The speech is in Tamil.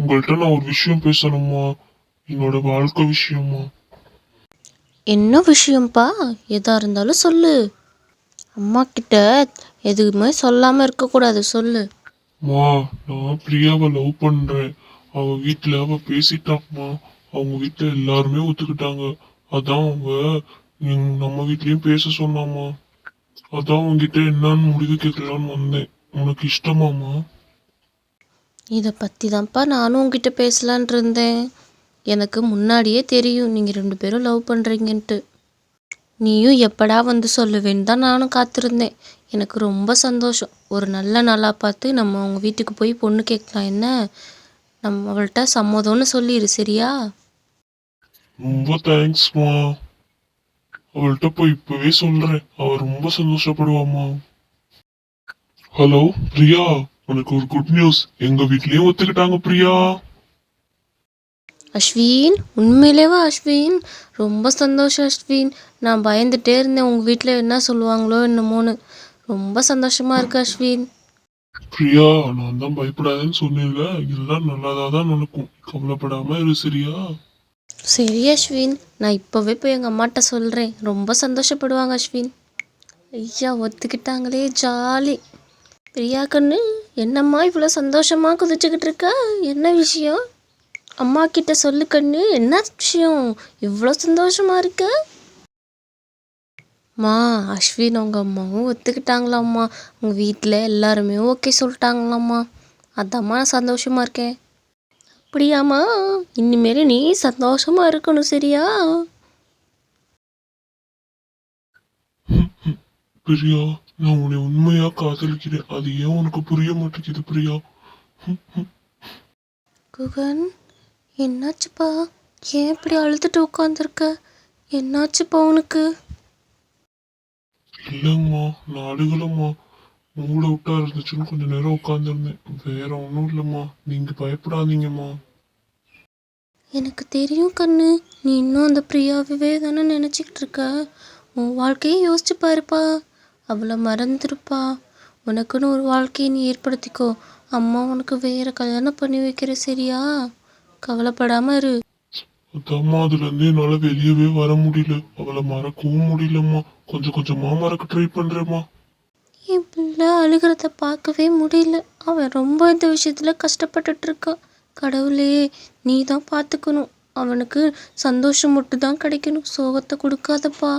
உங்கள்கிட்ட நான் ஒரு விஷயம் பேசணுமா? என்னோட வாழ்க்கை விஷயமா? என்ன விஷயம்ப்பா? எதா இருந்தாலும் சொல்லு. அம்மா கிட்ட எதுவுமே சொல்லாம இருக்கக்கூடாது, சொல்லு. மா, நான் பிரியாவை லவ் பண்றேன். அவ வீட்டுல அவ பேசிட்டாம்மா. அவங்க வீட்டுல எல்லாருமே ஒத்துக்கிட்டாங்க. அதான் அவங்க நம்ம வீட்லயும் பேச சொன்னாமா. அதான் உங்ககிட்ட என்னன்னு முடிவு கேட்கலான்னு வந்தேன். உனக்கு இஷ்டமாமா? இதை பற்றி தான்ப்பா நானும் உங்ககிட்ட பேசலான் இருந்தேன். எனக்கு முன்னாடியே தெரியும் நீங்கள் 2 பேரும் லவ் பண்ணுறீங்கன்ட்டு. நீயும் எப்படா வந்து சொல்லுவேன்னு தான் நானும் காத்திருந்தேன். எனக்கு ரொம்ப சந்தோஷம். ஒரு நல்ல நாளாக பார்த்து நம்ம அவங்க வீட்டுக்கு போய் பொண்ணு கேட்கலாம் என்ன? நம்ம அவள்கிட்ட சம்மதம்னு சொல்லிடு, சரியா? ரொம்ப தேங்க்ஸ்மா. அவள்கிட்ட போய் இப்பவே சொல்றேன். அவ ரொம்ப சந்தோஷப்படுவாமா. ஹலோ பிரியா, உனக்கு ஒரு குட் நியூஸ். எங்க வீட்லயும் ஒத்துக்கிட்டாங்க பிரியா. அஸ்வின், உண்மையிலேவா அஸ்வின்? ரொம்ப சந்தோஷம் அஸ்வின். நான் பயந்துட்டே இருந்தேன் உங்கள் வீட்டில் என்ன சொல்லுவாங்களோ என்னமோன்னு. ரொம்ப சந்தோஷமாக இருக்கு அஸ்வின். பிரியா, நான் தான் பயப்படாதேன்னு சொன்னேன்ல. எல்லாம் நல்லதாதான் நடக்கும். கவலைப்படாம இரு, சரியா? சரி அஸ்வின், நான் இப்போவே போய் எங்கள் அம்மாட்ட சொல்கிறேன். ரொம்ப சந்தோஷப்படுவாங்க அஸ்வின். ஐயா, ஒத்துக்கிட்டாங்களே, ஜாலி. பிரியா கண்ணு, என்னம்மா இவ்வளோ சந்தோஷமாக குதிச்சுக்கிட்டு இருக்க? என்ன விஷயம்? அம்மா கிட்ட சொல்லு கண்ணு, என்ன விஷயம் இவ்வளோ சந்தோஷமா இருக்க? மா, அஸ்வின் அவங்க அம்மாவும் ஒத்துக்கிட்டாங்களாம்மா. உங்கள் வீட்டில் எல்லாருமே ஓகே சொல்லிட்டாங்களாம்மா. அதாம்மா நான் சந்தோஷமாக இருக்கேன். அப்படியாம்மா? இனிமேல் நீ சந்தோஷமாக இருக்கணும், சரியா? பிரியா, நான் உன்னை உண்மையா காதலிக்கிறேன். அது ஏன் உனக்கு புரிய மாட்டேங்குது பிரியா? குகன், என்னாச்சுப்பா? ஏன் இப்படி அழுதுட்டு உட்காந்துருக்க? என்னாச்சுப்பா உனக்கு? இல்லைங்கம்மா, நான் அழுகலம்மா. மூளை விட்டா இருந்துச்சுன்னு கொஞ்ச நேரம் உட்காந்துருந்தேன். வேற ஒன்றும் இல்லைம்மா. நீங்க பயப்படாதீங்கம்மா. எனக்கு தெரியும் கண்ணு, நீ இன்னும் அந்த பிரியாவே தானே நினச்சிக்கிட்டு இருக்க. உன் வாழ்க்கையை யோசிச்சு பாருப்பா. அவளை மறந்துருப்பா. உனக்குன்னு ஒரு வாழ்க்கையை நீ ஏற்படுத்திக்கோ. அம்மா உனக்கு வேற கல்யாணம் பண்ணி வைக்கிற, சரியா? கவலைப்படாம இரு. அதாம்மா, அதுல இருந்து என்னால வெளியவே வர முடியல. அவளை மறக்கவும் முடியலம்மா. கொஞ்சம் கொஞ்சமா மறக்க ட்ரை பண்றேம்மா. என் பிள்ளை அழுகிறத பார்க்கவே முடியல. அவன் ரொம்ப இந்த விஷயத்தில் கஷ்டப்பட்டுட்டு இருக்கான். கடவுளே, நீ தான் பார்த்துக்கணும். அவனுக்கு சந்தோஷம் மட்டும் தான் கிடைக்கணும், சோகத்தை கொடுக்காதப்பா.